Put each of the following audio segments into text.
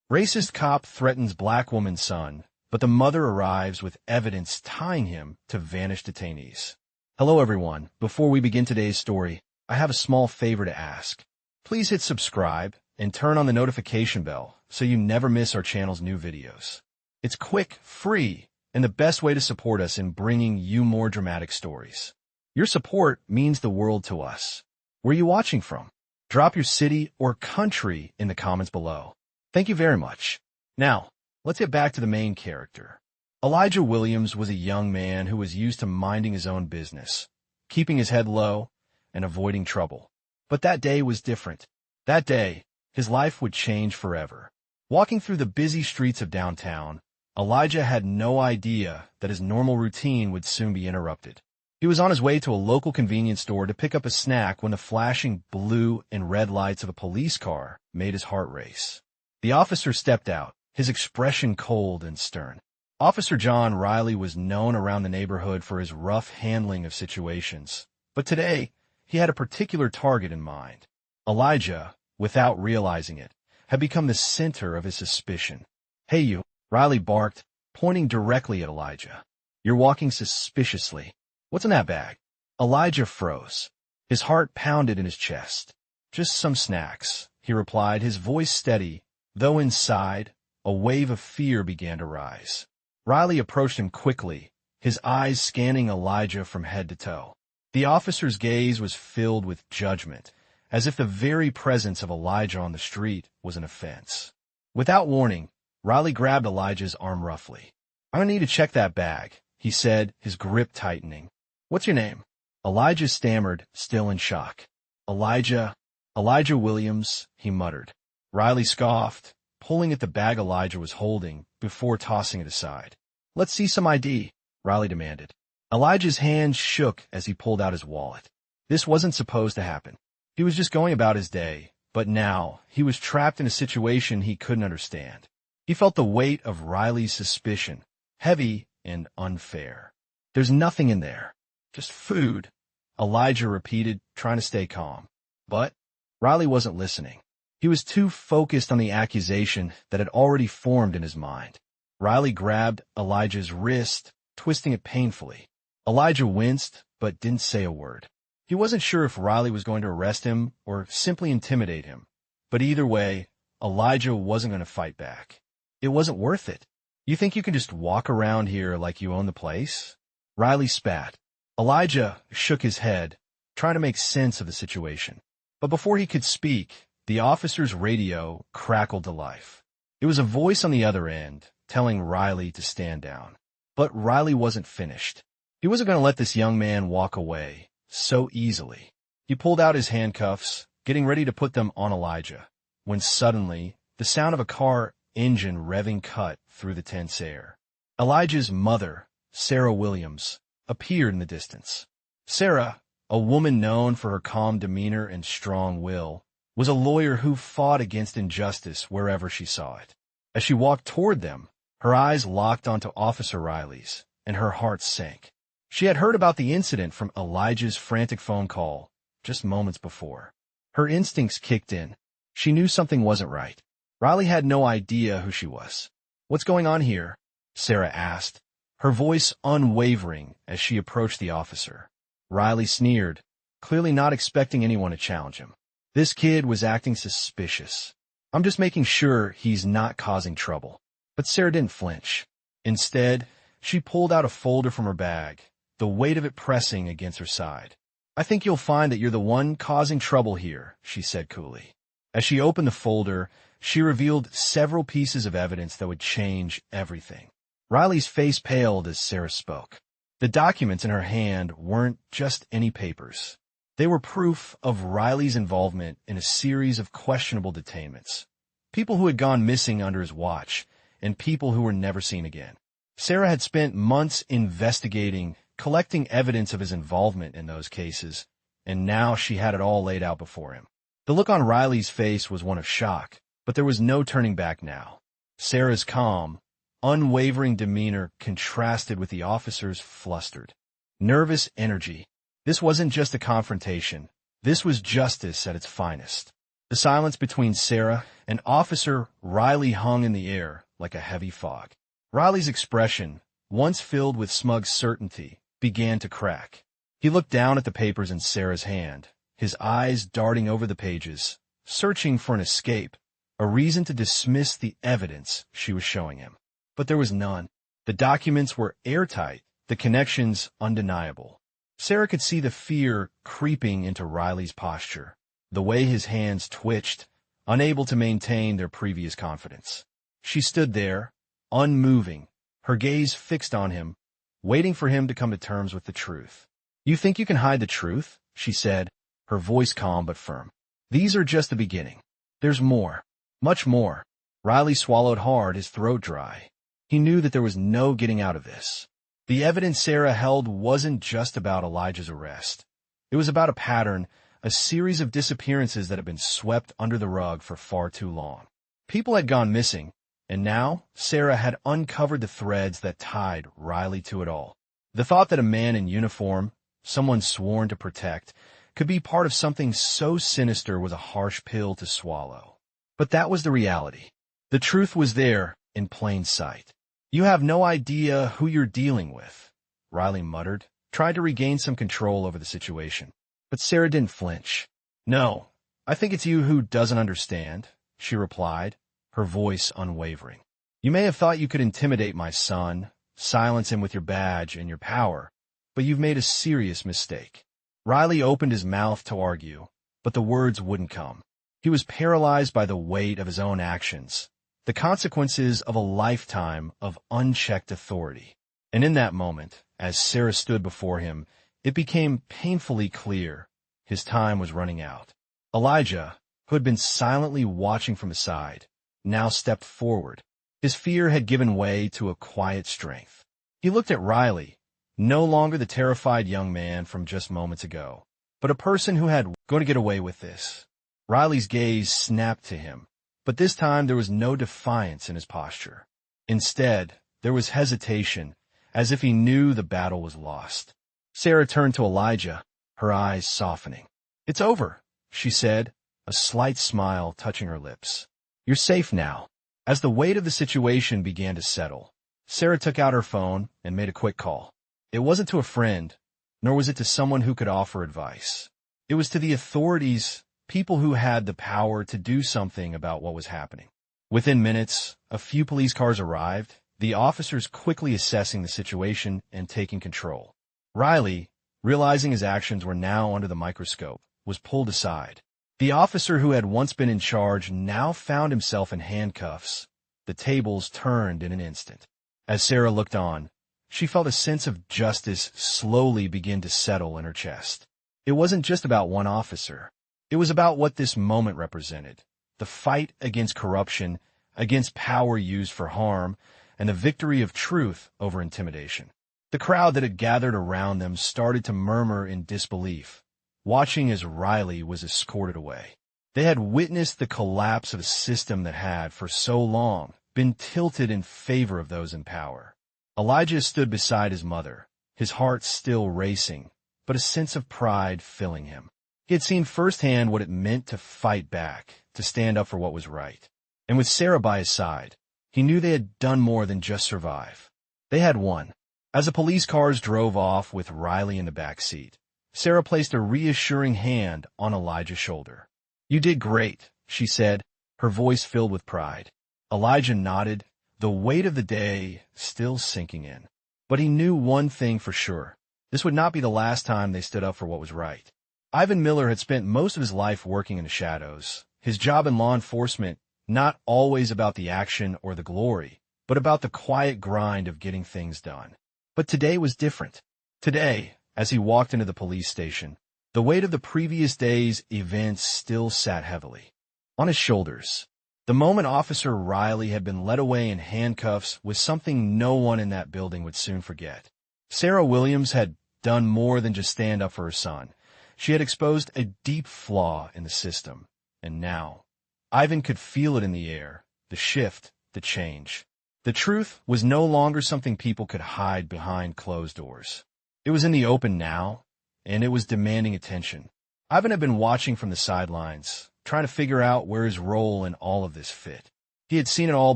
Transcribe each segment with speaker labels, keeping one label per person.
Speaker 1: Racist cop threatens black woman's son, but the mother arrives with evidence tying him to vanished detainees. Hello everyone. Before we begin today's story, I have a small favor to ask. Please hit subscribe and turn on the notification bell so you never miss our channel's new videos. It's quick, free, and the best way to support us in bringing you more dramatic stories. Your support means the world to us. Where are you watching from? Drop your city or country in the comments below. Thank you very much. Now, let's get back to the main character. Elijah Williams was a young man who was used to minding his own business, keeping his head low, and avoiding trouble. But that day was different. That day, his life would change forever. Walking through the busy streets of downtown, Elijah had no idea that his normal routine would soon be interrupted. He was on his way to a local convenience store to pick up a snack when the flashing blue and red lights of a police car made his heart race. The officer stepped out, his expression cold and stern. Officer John Riley was known around the neighborhood for his rough handling of situations, but today he had a particular target in mind. Elijah, without realizing it, had become the center of his suspicion. "Hey you," Riley barked, pointing directly at Elijah. "You're walking suspiciously. What's in that bag?" Elijah froze. His heart pounded in his chest. "Just some snacks," he replied, his voice steady, though inside, a wave of fear began to rise. Riley approached him quickly, his eyes scanning Elijah from head to toe. The officer's gaze was filled with judgment, as if the very presence of Elijah on the street was an offense. Without warning, Riley grabbed Elijah's arm roughly. "I'm gonna need to check that bag," he said, his grip tightening. "What's your name?" Elijah stammered, still in shock. Elijah Williams," he muttered. Riley scoffed, pulling at the bag Elijah was holding before tossing it aside. "Let's see some ID," Riley demanded. Elijah's hands shook as he pulled out his wallet. This wasn't supposed to happen. He was just going about his day, but now he was trapped in a situation he couldn't understand. He felt the weight of Riley's suspicion, heavy and unfair. "There's nothing in there. Just food," Elijah repeated, trying to stay calm. But Riley wasn't listening. He was too focused on the accusation that had already formed in his mind. Riley grabbed Elijah's wrist, twisting it painfully. Elijah winced, but didn't say a word. He wasn't sure if Riley was going to arrest him or simply intimidate him. But either way, Elijah wasn't going to fight back. It wasn't worth it. "You think you can just walk around here like you own the place?" Riley spat. Elijah shook his head, trying to make sense of the situation. But before he could speak, the officer's radio crackled to life. It was a voice on the other end, telling Riley to stand down. But Riley wasn't finished. He wasn't going to let this young man walk away so easily. He pulled out his handcuffs, getting ready to put them on Elijah, when suddenly the sound of a car engine revving cut through the tense air. Elijah's mother, Sarah Williams, appeared in the distance. Sarah, a woman known for her calm demeanor and strong will, was a lawyer who fought against injustice wherever she saw it. As she walked toward them, her eyes locked onto Officer Riley's, and her heart sank. She had heard about the incident from Elijah's frantic phone call just moments before. Her instincts kicked in. She knew something wasn't right. Riley had no idea who she was. "What's going on here?" Sarah asked, her voice unwavering as she approached the officer. Riley sneered, clearly not expecting anyone to challenge him. This kid was acting suspicious. "I'm just making sure he's not causing trouble." But Sarah didn't flinch. Instead, she pulled out a folder from her bag, the weight of it pressing against her side. "I think you'll find that you're the one causing trouble here," she said coolly. As she opened the folder, she revealed several pieces of evidence that would change everything. Riley's face paled as Sarah spoke. The documents in her hand weren't just any papers. They were proof of Riley's involvement in a series of questionable detainments. People who had gone missing under his watch, and people who were never seen again. Sarah had spent months investigating, collecting evidence of his involvement in those cases, and now she had it all laid out before him. The look on Riley's face was one of shock, but there was no turning back now. Sarah's calm, unwavering demeanor contrasted with the officer's flustered, nervous energy. This wasn't just a confrontation. This was justice at its finest. The silence between Sarah and Officer Riley hung in the air like a heavy fog. Riley's expression, once filled with smug certainty, began to crack. He looked down at the papers in Sarah's hand, his eyes darting over the pages, searching for an escape, a reason to dismiss the evidence she was showing him. But there was none. The documents were airtight, the connections undeniable. Sarah could see the fear creeping into Riley's posture, the way his hands twitched, unable to maintain their previous confidence. She stood there, unmoving, her gaze fixed on him, waiting for him to come to terms with the truth. "You think you can hide the truth?" she said, her voice calm but firm. "These are just the beginning. There's more. Much more." Riley swallowed hard, his throat dry. He knew that there was no getting out of this. The evidence Sarah held wasn't just about Elijah's arrest. It was about a pattern, a series of disappearances that had been swept under the rug for far too long. People had gone missing, and now Sarah had uncovered the threads that tied Riley to it all. The thought that a man in uniform, someone sworn to protect, could be part of something so sinister was a harsh pill to swallow. But that was the reality. The truth was there, in plain sight. "You have no idea who you're dealing with," Riley muttered, tried to regain some control over the situation. But Sarah didn't flinch. "No, I think it's you who doesn't understand," she replied, her voice unwavering. "You may have thought you could intimidate my son, silence him with your badge and your power, but you've made a serious mistake." Riley opened his mouth to argue, but the words wouldn't come. He was paralyzed by the weight of his own actions, the consequences of a lifetime of unchecked authority. And in that moment, as Sarah stood before him, it became painfully clear his time was running out. Elijah, who had been silently watching from the side, now stepped forward. His fear had given way to a quiet strength. He looked at Riley, no longer the terrified young man from just moments ago, but a person who had going to get away with this. Riley's gaze snapped to him, but this time there was no defiance in his posture. Instead, there was hesitation, as if he knew the battle was lost. Sarah turned to Elijah, her eyes softening. "It's over," she said, a slight smile touching her lips. "You're safe now." As the weight of the situation began to settle, Sarah took out her phone and made a quick call. It wasn't to a friend, nor was it to someone who could offer advice. It was to the authorities, people who had the power to do something about what was happening. Within minutes, a few police cars arrived, the officers quickly assessing the situation and taking control. Riley, realizing his actions were now under the microscope, was pulled aside. The officer who had once been in charge now found himself in handcuffs. The tables turned in an instant. As Sarah looked on, she felt a sense of justice slowly begin to settle in her chest. It wasn't just about one officer. It was about what this moment represented: the fight against corruption, against power used for harm, and the victory of truth over intimidation. The crowd that had gathered around them started to murmur in disbelief, watching as Riley was escorted away. They had witnessed the collapse of a system that had, for so long, been tilted in favor of those in power. Elijah stood beside his mother, his heart still racing, but a sense of pride filling him. He had seen firsthand what it meant to fight back, to stand up for what was right. And with Sarah by his side, he knew they had done more than just survive. They had won. As the police cars drove off with Riley in the back seat, Sarah placed a reassuring hand on Elijah's shoulder. "You did great," she said, her voice filled with pride. Elijah nodded, the weight of the day still sinking in. But he knew one thing for sure: this would not be the last time they stood up for what was right. Ivan Miller had spent most of his life working in the shadows, his job in law enforcement not always about the action or the glory, but about the quiet grind of getting things done. But today was different. Today, as he walked into the police station, the weight of the previous day's events still sat heavily on his shoulders. The moment Officer Riley had been led away in handcuffs was something no one in that building would soon forget. Sarah Williams had done more than just stand up for her son. She had exposed a deep flaw in the system. And now, Ivan could feel it in the air, the shift, the change. The truth was no longer something people could hide behind closed doors. It was in the open now, and it was demanding attention. Ivan had been watching from the sidelines, trying to figure out where his role in all of this fit. He had seen it all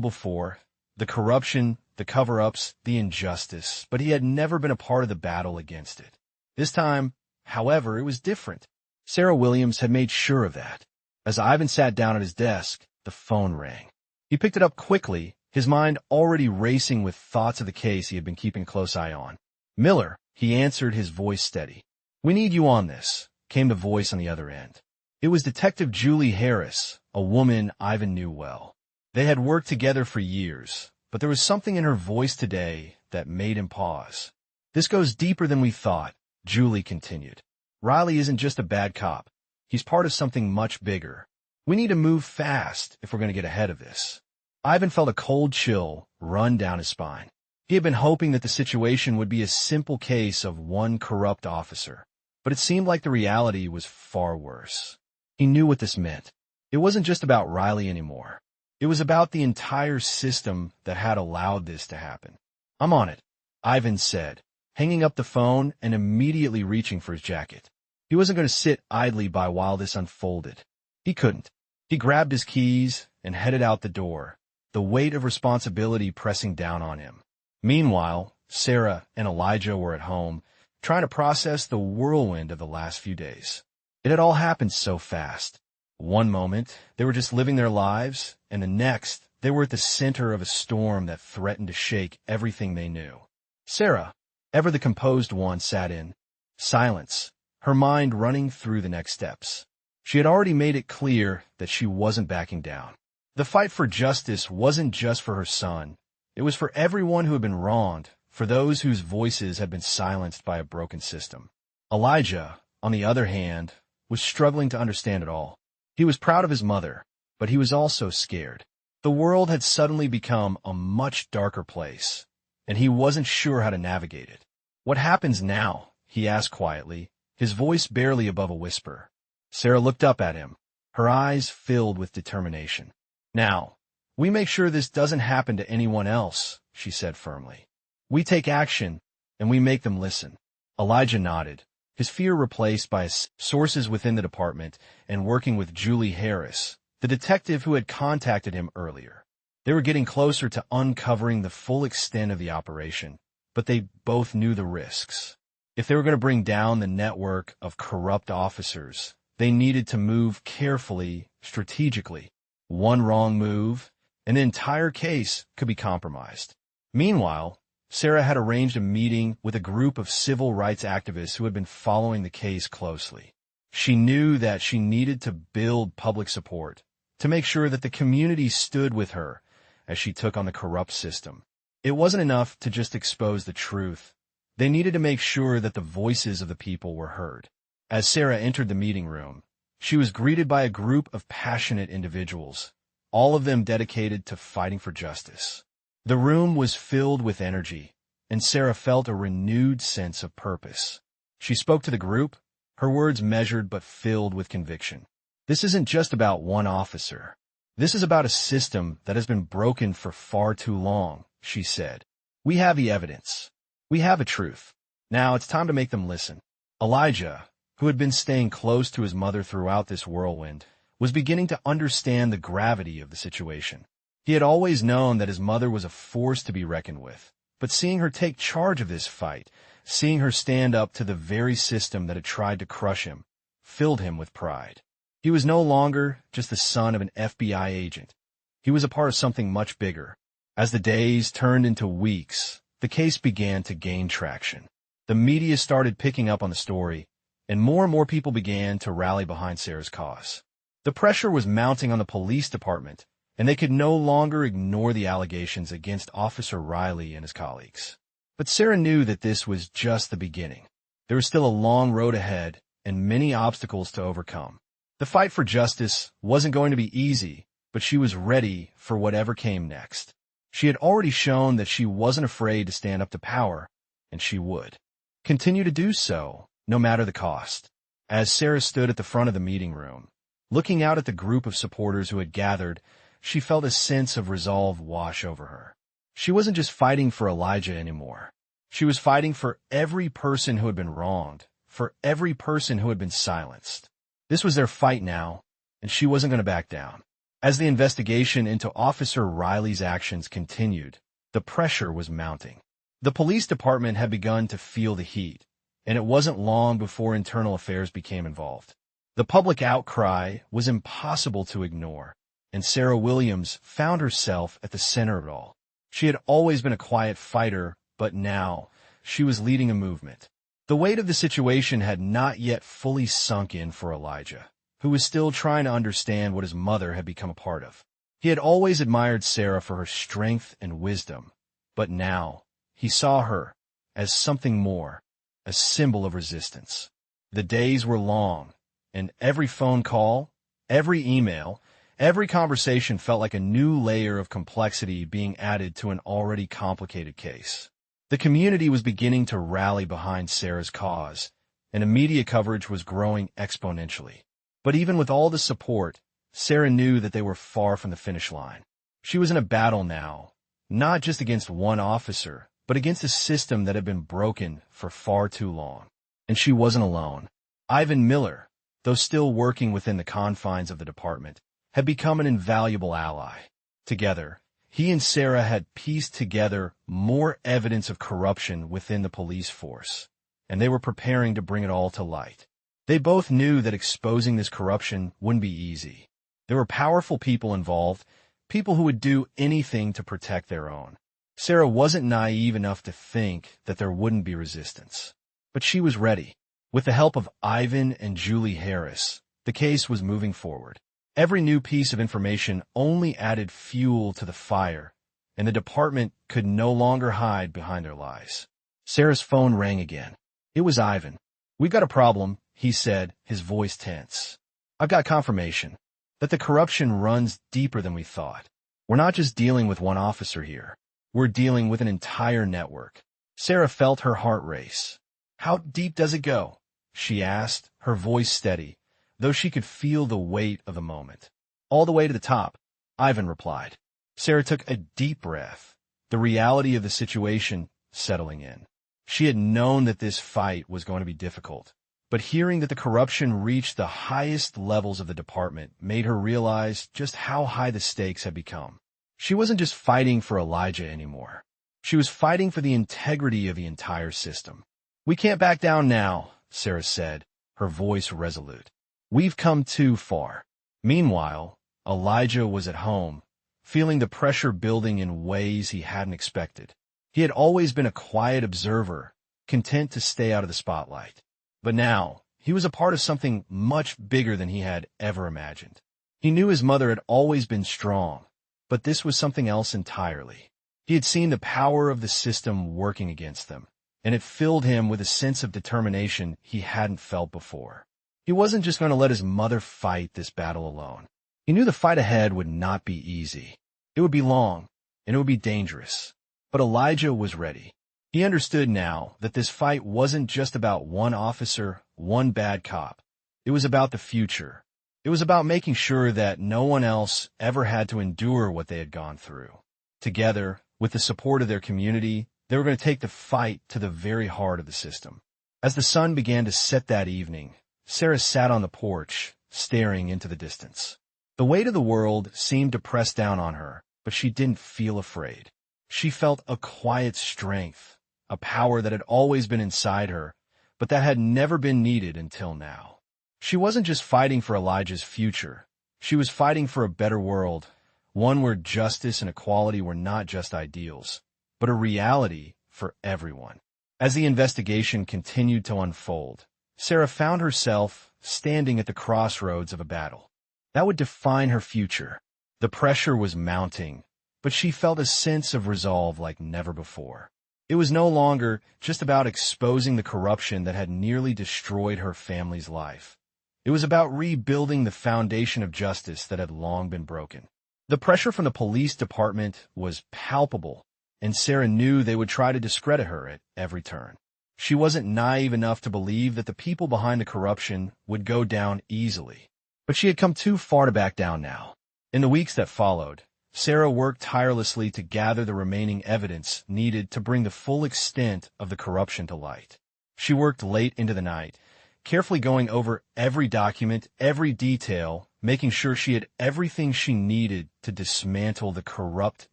Speaker 1: before, the corruption, the cover-ups, the injustice, but he had never been a part of the battle against it. This time, however, it was different. Sarah Williams had made sure of that. As Ivan sat down at his desk, the phone rang. He picked it up quickly, his mind already racing with thoughts of the case he had been keeping a close eye on. "Miller," he answered, his voice steady. "We need you on this," came the voice on the other end. It was Detective Julie Harris, a woman Ivan knew well. They had worked together for years, but there was something in her voice today that made him pause. "This goes deeper than we thought," Julie continued. "Riley isn't just a bad cop. He's part of something much bigger. We need to move fast if we're going to get ahead of this." Ivan felt a cold chill run down his spine. He had been hoping that the situation would be a simple case of one corrupt officer, but it seemed like the reality was far worse. He knew what this meant. It wasn't just about Riley anymore. It was about the entire system that had allowed this to happen. "I'm on it," Ivan said, hanging up the phone and immediately reaching for his jacket. He wasn't going to sit idly by while this unfolded. He couldn't. He grabbed his keys and headed out the door, the weight of responsibility pressing down on him. Meanwhile, Sarah and Elijah were at home, trying to process the whirlwind of the last few days. It had all happened so fast. One moment, they were just living their lives, and the next, they were at the center of a storm that threatened to shake everything they knew. Sarah, ever the composed one, sat in silence, her mind running through the next steps. She had already made it clear that she wasn't backing down. The fight for justice wasn't just for her son. It was for everyone who had been wronged, for those whose voices had been silenced by a broken system. Elijah, on the other hand, was struggling to understand it all. He was proud of his mother, but he was also scared. The world had suddenly become a much darker place, and he wasn't sure how to navigate it. "What happens now?" he asked quietly, his voice barely above a whisper. Sarah looked up at him, her eyes filled with determination. "Now, we make sure this doesn't happen to anyone else," she said firmly. "We take action, and we make them listen." Elijah nodded, his fear replaced by sources within the department and working with Julie Harris, the detective who had contacted him earlier. They were getting closer to uncovering the full extent of the operation, but they both knew the risks. If they were going to bring down the network of corrupt officers, they needed to move carefully, strategically. One wrong move, and the entire case could be compromised. Meanwhile, Sarah had arranged a meeting with a group of civil rights activists who had been following the case closely. She knew that she needed to build public support, to make sure that the community stood with her as she took on the corrupt system. It wasn't enough to just expose the truth. They needed to make sure that the voices of the people were heard. As Sarah entered the meeting room, she was greeted by a group of passionate individuals, all of them dedicated to fighting for justice. The room was filled with energy, and Sarah felt a renewed sense of purpose. She spoke to the group, her words measured but filled with conviction. "This isn't just about one officer. This is about a system that has been broken for far too long," she said. "We have the evidence. We have a truth. Now it's time to make them listen." Elijah, who had been staying close to his mother throughout this whirlwind, was beginning to understand the gravity of the situation. He had always known that his mother was a force to be reckoned with, but seeing her take charge of this fight, seeing her stand up to the very system that had tried to crush him, filled him with pride. He was no longer just the son of an FBI agent. He was a part of something much bigger. As the days turned into weeks, the case began to gain traction. The media started picking up on the story, and more people began to rally behind Sarah's cause. The pressure was mounting on the police department, and they could no longer ignore the allegations against Officer Riley and his colleagues. But Sarah knew that this was just the beginning. There was still a long road ahead and many obstacles to overcome. The fight for justice wasn't going to be easy, but she was ready for whatever came next. She had already shown that she wasn't afraid to stand up to power, and she would continue to do so, no matter the cost. As Sarah stood at the front of the meeting room, looking out at the group of supporters who had gathered, she felt a sense of resolve wash over her. She wasn't just fighting for Elijah anymore. She was fighting for every person who had been wronged, for every person who had been silenced. This was their fight now, and she wasn't going to back down. As the investigation into Officer Riley's actions continued, the pressure was mounting. The police department had begun to feel the heat, and it wasn't long before internal affairs became involved. The public outcry was impossible to ignore, and Sarah Williams found herself at the center of it all. She had always been a quiet fighter, but now she was leading a movement. The weight of the situation had not yet fully sunk in for Elijah, who was still trying to understand what his mother had become a part of. He had always admired Sarah for her strength and wisdom, but now he saw her as something more, a symbol of resistance. The days were long, and every phone call, every email, every conversation felt like a new layer of complexity being added to an already complicated case. The community was beginning to rally behind Sarah's cause, and media coverage was growing exponentially. But even with all the support, Sarah knew that they were far from the finish line. She was in a battle now, not just against one officer, but against a system that had been broken for far too long. And she wasn't alone. Ivan Miller, though still working within the confines of the department, had become an invaluable ally. Together, he and Sarah had pieced together more evidence of corruption within the police force, and they were preparing to bring it all to light. They both knew that exposing this corruption wouldn't be easy. There were powerful people involved, people who would do anything to protect their own. Sarah wasn't naive enough to think that there wouldn't be resistance. But she was ready. With the help of Ivan and Julie Harris, the case was moving forward. Every new piece of information only added fuel to the fire, and the department could no longer hide behind their lies. Sarah's phone rang again. It was Ivan. "We've got a problem," he said, his voice tense. "I've got confirmation that the corruption runs deeper than we thought. We're not just dealing with one officer here. We're dealing with an entire network." Sarah felt her heart race. "How deep does it go?" she asked, her voice steady, though she could feel the weight of the moment. "All the way to the top," Ivan replied. Sarah took a deep breath, the reality of the situation settling in. She had known that this fight was going to be difficult, but hearing that the corruption reached the highest levels of the department made her realize just how high the stakes had become. She wasn't just fighting for Elijah anymore. She was fighting for the integrity of the entire system. "We can't back down now," Sarah said, her voice resolute. "We've come too far." Meanwhile, Elijah was at home, feeling the pressure building in ways he hadn't expected. He had always been a quiet observer, content to stay out of the spotlight. But now, he was a part of something much bigger than he had ever imagined. He knew his mother had always been strong, but this was something else entirely. He had seen the power of the system working against them, and it filled him with a sense of determination he hadn't felt before. He wasn't just going to let his mother fight this battle alone. He knew the fight ahead would not be easy. It would be long, and it would be dangerous. But Elijah was ready. He understood now that this fight wasn't just about one officer, one bad cop. It was about the future. It was about making sure that no one else ever had to endure what they had gone through. Together, with the support of their community, they were going to take the fight to the very heart of the system. As the sun began to set that evening, Sarah sat on the porch, staring into the distance. The weight of the world seemed to press down on her, but she didn't feel afraid. She felt a quiet strength, a power that had always been inside her, but that had never been needed until now. She wasn't just fighting for Elijah's future. She was fighting for a better world, one where justice and equality were not just ideals, but a reality for everyone. As the investigation continued to unfold, Sarah found herself standing at the crossroads of a battle that would define her future. The pressure was mounting, but she felt a sense of resolve like never before. It was no longer just about exposing the corruption that had nearly destroyed her family's life. It was about rebuilding the foundation of justice that had long been broken. The pressure from the police department was palpable, and Sarah knew they would try to discredit her at every turn. She wasn't naive enough to believe that the people behind the corruption would go down easily. But she had come too far to back down now. In the weeks that followed, Sarah worked tirelessly to gather the remaining evidence needed to bring the full extent of the corruption to light. She worked late into the night, carefully going over every document, every detail, making sure she had everything she needed to dismantle the corrupt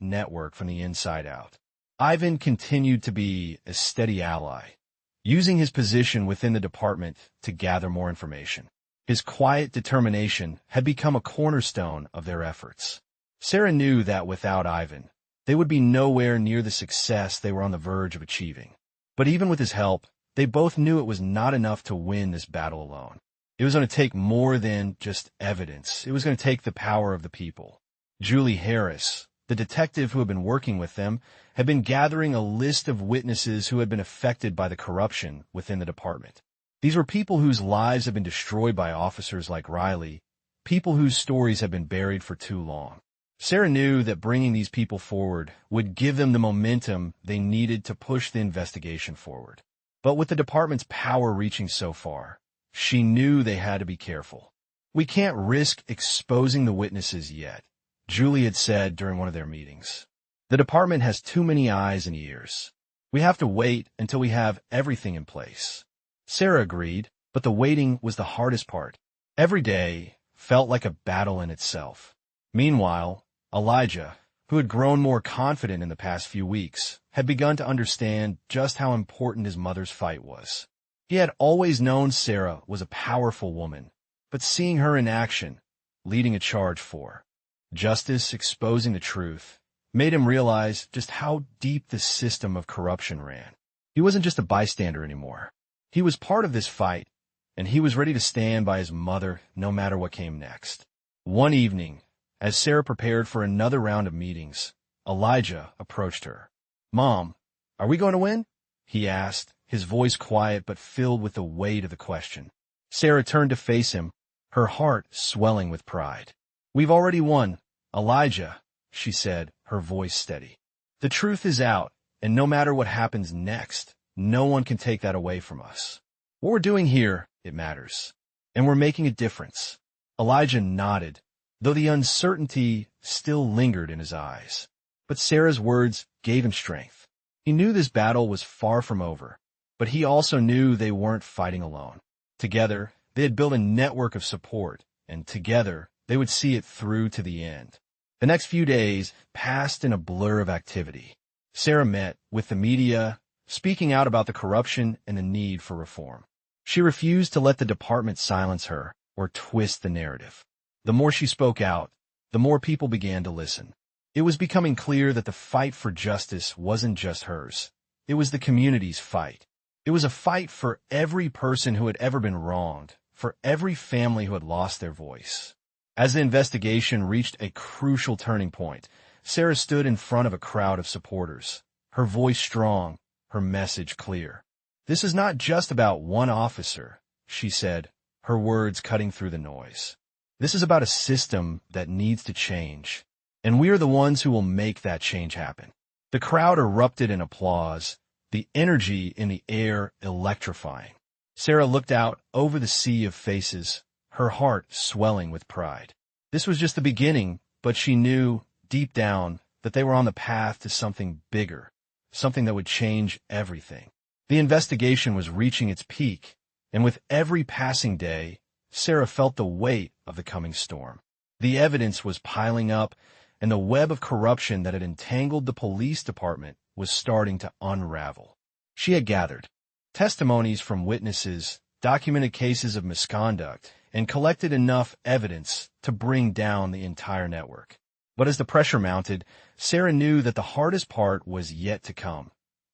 Speaker 1: network from the inside out. Ivan continued to be a steady ally, using his position within the department to gather more information. His quiet determination had become a cornerstone of their efforts. Sarah knew that without Ivan, they would be nowhere near the success they were on the verge of achieving. But even with his help, they both knew it was not enough to win this battle alone. It was going to take more than just evidence. It was going to take the power of the people. Julie Harris, the detective who had been working with them, had been gathering a list of witnesses who had been affected by the corruption within the department. These were people whose lives had been destroyed by officers like Riley, people whose stories had been buried for too long. Sarah knew that bringing these people forward would give them the momentum they needed to push the investigation forward. But with the department's power reaching so far, she knew they had to be careful. "We can't risk exposing the witnesses yet," Julie had said during one of their meetings. "The department has too many eyes and ears. We have to wait until we have everything in place." Sarah agreed, but the waiting was the hardest part. Every day felt like a battle in itself. Meanwhile, Elijah, who had grown more confident in the past few weeks, had begun to understand just how important his mother's fight was. He had always known Sarah was a powerful woman, but seeing her in action, leading a charge for justice, exposing the truth, made him realize just how deep the system of corruption ran. He wasn't just a bystander anymore. He was part of this fight, and he was ready to stand by his mother no matter what came next. One evening, as Sarah prepared for another round of meetings, Elijah approached her. "Mom, are we going to win?" he asked, his voice quiet but filled with the weight of the question. Sarah turned to face him, her heart swelling with pride. "We've already won, Elijah," she said, her voice steady. "The truth is out, and no matter what happens next, no one can take that away from us. What we're doing here, it matters, and we're making a difference." Elijah nodded, though the uncertainty still lingered in his eyes. But Sarah's words gave him strength. He knew this battle was far from over, but he also knew they weren't fighting alone. Together, they had built a network of support, and together, they would see it through to the end. The next few days passed in a blur of activity. Sarah met with the media, speaking out about the corruption and the need for reform. She refused to let the department silence her or twist the narrative. The more she spoke out, the more people began to listen. It was becoming clear that the fight for justice wasn't just hers. It was the community's fight. It was a fight for every person who had ever been wronged, for every family who had lost their voice. As the investigation reached a crucial turning point, Sarah stood in front of a crowd of supporters, her voice strong, her message clear. "This is not just about one officer," she said, her words cutting through the noise. "This is about a system that needs to change, and we are the ones who will make that change happen." The crowd erupted in applause, the energy in the air electrifying. Sarah looked out over the sea of faces, her heart swelling with pride. This was just the beginning, but she knew, deep down, that they were on the path to something bigger, something that would change everything. The investigation was reaching its peak, and with every passing day, Sarah felt the weight of the coming storm. The evidence was piling up, and the web of corruption that had entangled the police department was starting to unravel. She had gathered testimonies from witnesses, documented cases of misconduct, and collected enough evidence to bring down the entire network. But as the pressure mounted, Sarah knew that the hardest part was yet to come,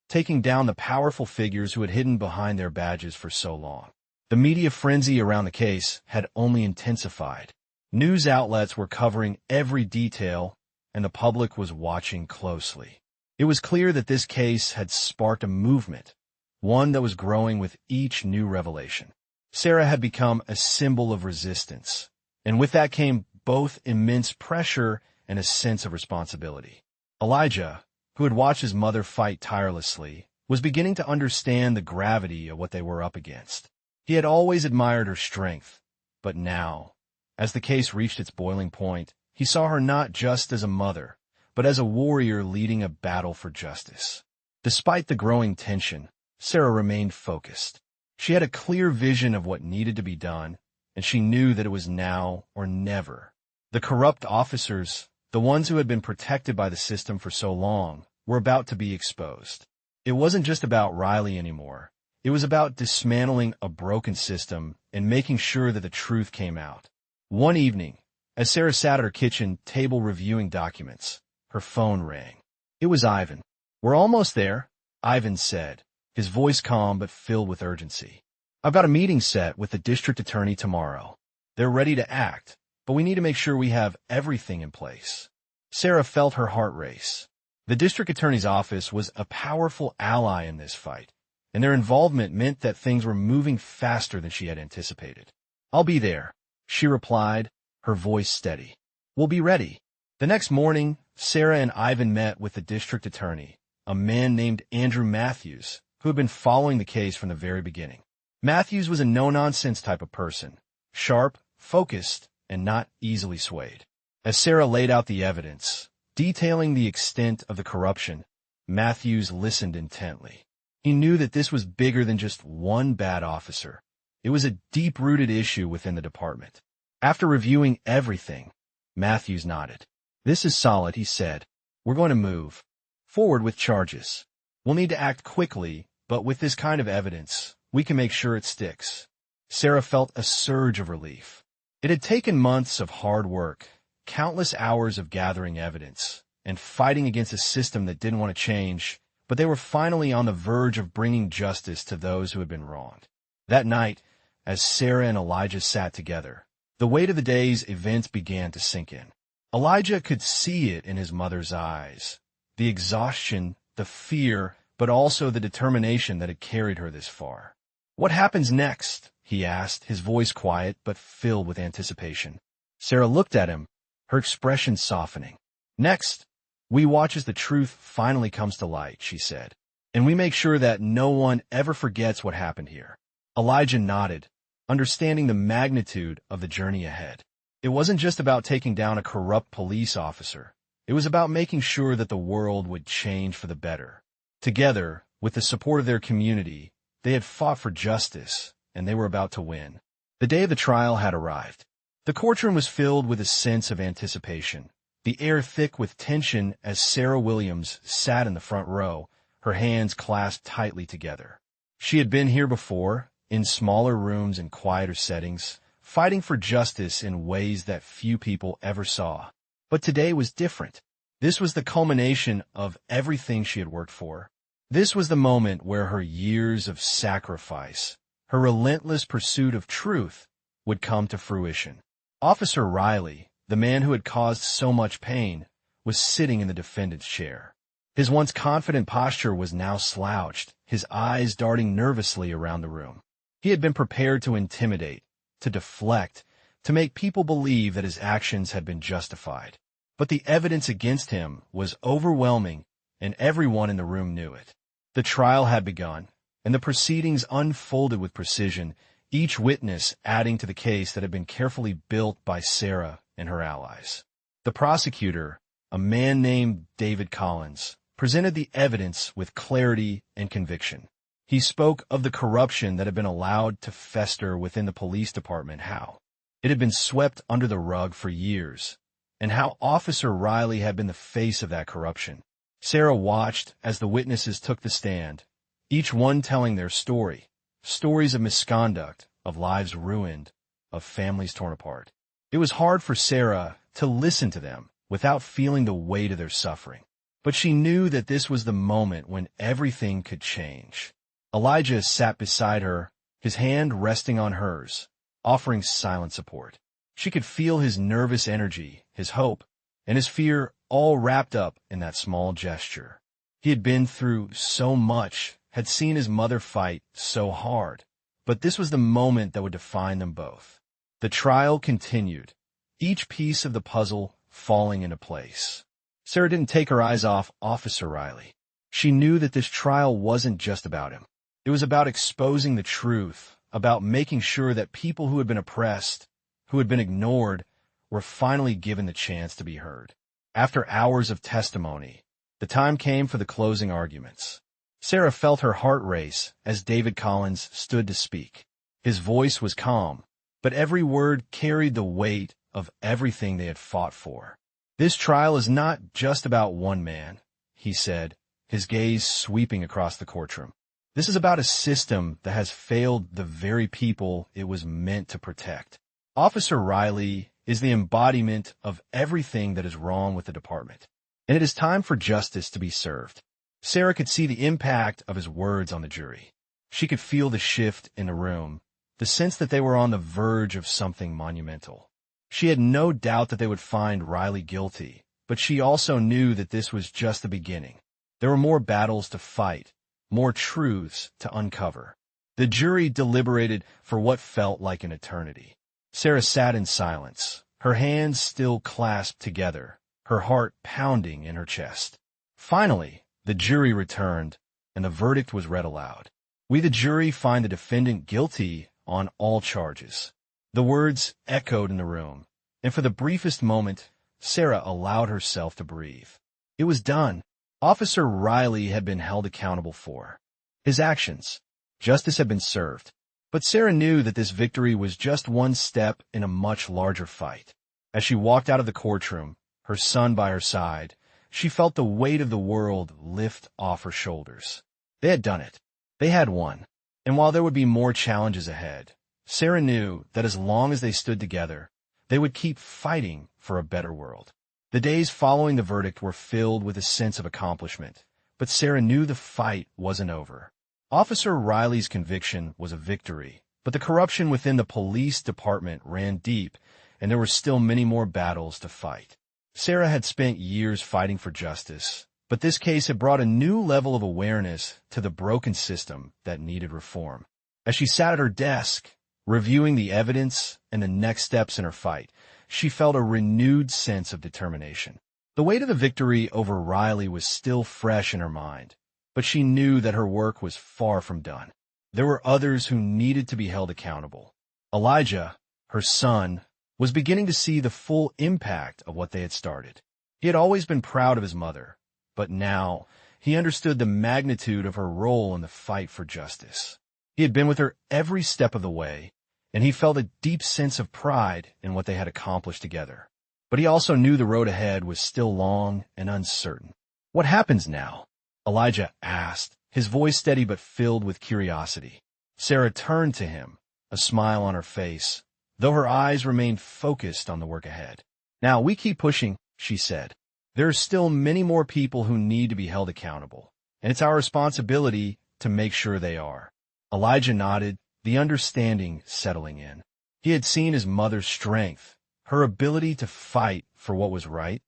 Speaker 1: taking down the powerful figures who had hidden behind their badges for so long. The media frenzy around the case had only intensified. News outlets were covering every detail, and the public was watching closely. It was clear that this case had sparked a movement, one that was growing with each new revelation. Sarah had become a symbol of resistance, and with that came both immense pressure and a sense of responsibility. Elijah, who had watched his mother fight tirelessly, was beginning to understand the gravity of what they were up against. He had always admired her strength, but now, as the case reached its boiling point, he saw her not just as a mother, but as a warrior leading a battle for justice. Despite the growing tension, Sarah remained focused. She had a clear vision of what needed to be done, and she knew that it was now or never. The corrupt officers, the ones who had been protected by the system for so long, were about to be exposed. It wasn't just about Riley anymore. It was about dismantling a broken system and making sure that the truth came out. One evening, as Sarah sat at her kitchen table reviewing documents, her phone rang. It was Ivan. "We're almost there," Ivan said, his voice calm but filled with urgency. "I've got a meeting set with the district attorney tomorrow. They're ready to act, but we need to make sure we have everything in place." Sarah felt her heart race. The district attorney's office was a powerful ally in this fight, and their involvement meant that things were moving faster than she had anticipated. "I'll be there," she replied, her voice steady. "We'll be ready." The next morning, Sarah and Ivan met with the district attorney, a man named Andrew Matthews, who had been following the case from the very beginning. Matthews was a no-nonsense type of person, sharp, focused, and not easily swayed. As Sarah laid out the evidence, detailing the extent of the corruption, Matthews listened intently. He knew that this was bigger than just one bad officer. It was a deep-rooted issue within the department. After reviewing everything, Matthews nodded. "This is solid," he said. "We're going to move forward with charges. We'll need to act quickly, but with this kind of evidence, we can make sure it sticks." Sarah felt a surge of relief. It had taken months of hard work, countless hours of gathering evidence, and fighting against a system that didn't want to change, but they were finally on the verge of bringing justice to those who had been wronged. That night, as Sarah and Elijah sat together, the weight of the day's events began to sink in. Elijah could see it in his mother's eyes, the exhaustion, the fear, but also the determination that had carried her this far. "What happens next?" he asked, his voice quiet but filled with anticipation. Sarah looked at him, her expression softening. "Next, we watch as the truth finally comes to light," she said, "and we make sure that no one ever forgets what happened here." Elijah nodded, understanding the magnitude of the journey ahead. It wasn't just about taking down a corrupt police officer. It was about making sure that the world would change for the better. Together, with the support of their community, they had fought for justice, and they were about to win. The day of the trial had arrived. The courtroom was filled with a sense of anticipation, the air thick with tension as Sarah Williams sat in the front row, her hands clasped tightly together. She had been here before, in smaller rooms and quieter settings, fighting for justice in ways that few people ever saw. But today was different. This was the culmination of everything she had worked for. This was the moment where her years of sacrifice, her relentless pursuit of truth, would come to fruition. Officer Riley, the man who had caused so much pain, was sitting in the defendant's chair. His once confident posture was now slouched, his eyes darting nervously around the room. He had been prepared to intimidate, to deflect, to make people believe that his actions had been justified. But the evidence against him was overwhelming, and everyone in the room knew it. The trial had begun, and the proceedings unfolded with precision, each witness adding to the case that had been carefully built by Sarah and her allies. The prosecutor, a man named David Collins, presented the evidence with clarity and conviction. He spoke of the corruption that had been allowed to fester within the police department, how it had been swept under the rug for years, and how Officer Riley had been the face of that corruption. Sarah watched as the witnesses took the stand, each one telling their story, stories of misconduct, of lives ruined, of families torn apart. It was hard for Sarah to listen to them without feeling the weight of their suffering. But she knew that this was the moment when everything could change. Elijah sat beside her, his hand resting on hers, offering silent support. She could feel his nervous energy, his hope, and his fear all wrapped up in that small gesture. He had been through so much, had seen his mother fight so hard, but this was the moment that would define them both. The trial continued, each piece of the puzzle falling into place. Sarah didn't take her eyes off Officer Riley. She knew that this trial wasn't just about him. It was about exposing the truth, about making sure that people who had been oppressed, who had been ignored, were finally given the chance to be heard. After hours of testimony, the time came for the closing arguments. Sarah felt her heart race as David Collins stood to speak. His voice was calm, but every word carried the weight of everything they had fought for. "This trial is not just about one man," he said, his gaze sweeping across the courtroom. "This is about a system that has failed the very people it was meant to protect. Officer Riley is the embodiment of everything that is wrong with the department, and it is time for justice to be served." Sarah could see the impact of his words on the jury. She could feel the shift in the room, the sense that they were on the verge of something monumental. She had no doubt that they would find Riley guilty, but she also knew that this was just the beginning. There were more battles to fight, more truths to uncover. The jury deliberated for what felt like an eternity. Sarah sat in silence, her hands still clasped together, her heart pounding in her chest. Finally, the jury returned, and the verdict was read aloud. "We, the jury, find the defendant guilty on all charges." The words echoed in the room, and for the briefest moment, Sarah allowed herself to breathe. It was done. Officer Riley had been held accountable for his actions. Justice had been served. But Sarah knew that this victory was just one step in a much larger fight. As she walked out of the courtroom, her son by her side, she felt the weight of the world lift off her shoulders. They had done it. They had won. And while there would be more challenges ahead, Sarah knew that as long as they stood together, they would keep fighting for a better world. The days following the verdict were filled with a sense of accomplishment, but Sarah knew the fight wasn't over. Officer Riley's conviction was a victory, but the corruption within the police department ran deep, and there were still many more battles to fight. Sarah had spent years fighting for justice, but this case had brought a new level of awareness to the broken system that needed reform. As she sat at her desk, reviewing the evidence and the next steps in her fight, she felt a renewed sense of determination. The weight of the victory over Riley was still fresh in her mind, but she knew that her work was far from done. There were others who needed to be held accountable. Elijah, her son, was beginning to see the full impact of what they had started. He had always been proud of his mother, but now he understood the magnitude of her role in the fight for justice. He had been with her every step of the way, and he felt a deep sense of pride in what they had accomplished together. But he also knew the road ahead was still long and uncertain. "What happens now?" Elijah asked, his voice steady but filled with curiosity. Sarah turned to him, a smile on her face, though her eyes remained focused on the work ahead. "Now, we keep pushing," she said. "There are still many more people who need to be held accountable, and it's our responsibility to make sure they are." Elijah nodded, the understanding settling in. He had seen his mother's strength, her ability to fight for what was right,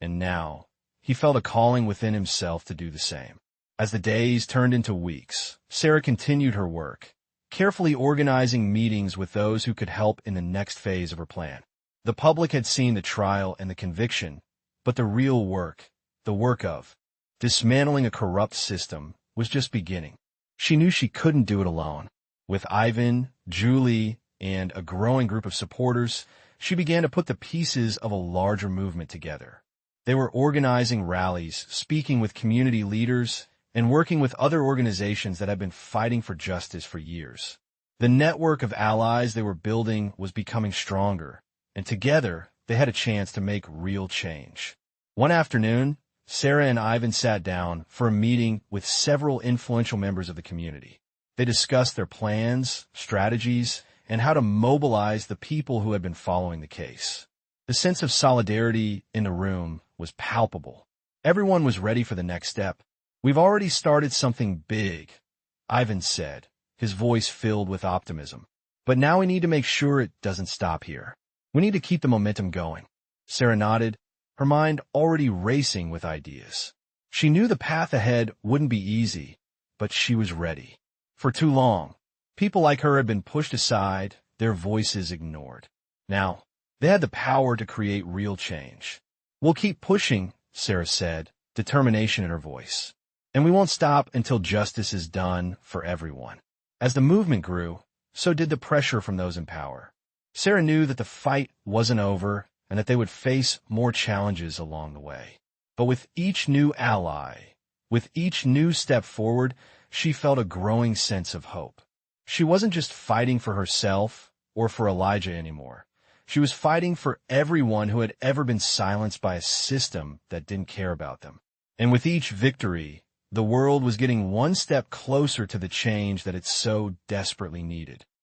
Speaker 1: and now he felt a calling within himself to do the same. As the days turned into weeks, Sarah continued her work, carefully organizing meetings with those who could help in the next phase of her plan. The public had seen the trial and the conviction, but the real work, the work of dismantling a corrupt system, was just beginning. She knew she couldn't do it alone. With Ivan, Julie, and a growing group of supporters, she began to put the pieces of a larger movement together. They were organizing rallies, speaking with community leaders, and working with other organizations that had been fighting for justice for years. The network of allies they were building was becoming stronger, and together they had a chance to make real change. One afternoon, Sarah and Ivan sat down for a meeting with several influential members of the community. They discussed their plans, strategies, and how to mobilize the people who had been following the case. The sense of solidarity in the room was palpable. Everyone was ready for the next step. "We've already started something big," Ivan said, his voice filled with optimism. "But now we need to make sure it doesn't stop here. We need to keep the momentum going." Sarah nodded, her mind already racing with ideas. She knew the path ahead wouldn't be easy, but she was ready. For too long, people like her had been pushed aside, their voices ignored. Now, they had the power to create real change. "We'll keep pushing," Sarah said, determination in her voice. "And we won't stop until justice is done for everyone." As the movement grew, so did the pressure from those in power. Sarah knew that the fight wasn't over and that they would face more challenges along the way. But with each new ally, with each new step forward, she felt a growing sense of hope. She wasn't just fighting for herself, or for Elijah anymore. She was fighting for everyone who had ever been silenced by a system that didn't care about them. And with each victory, the world was getting one step closer to the change that it so desperately needed.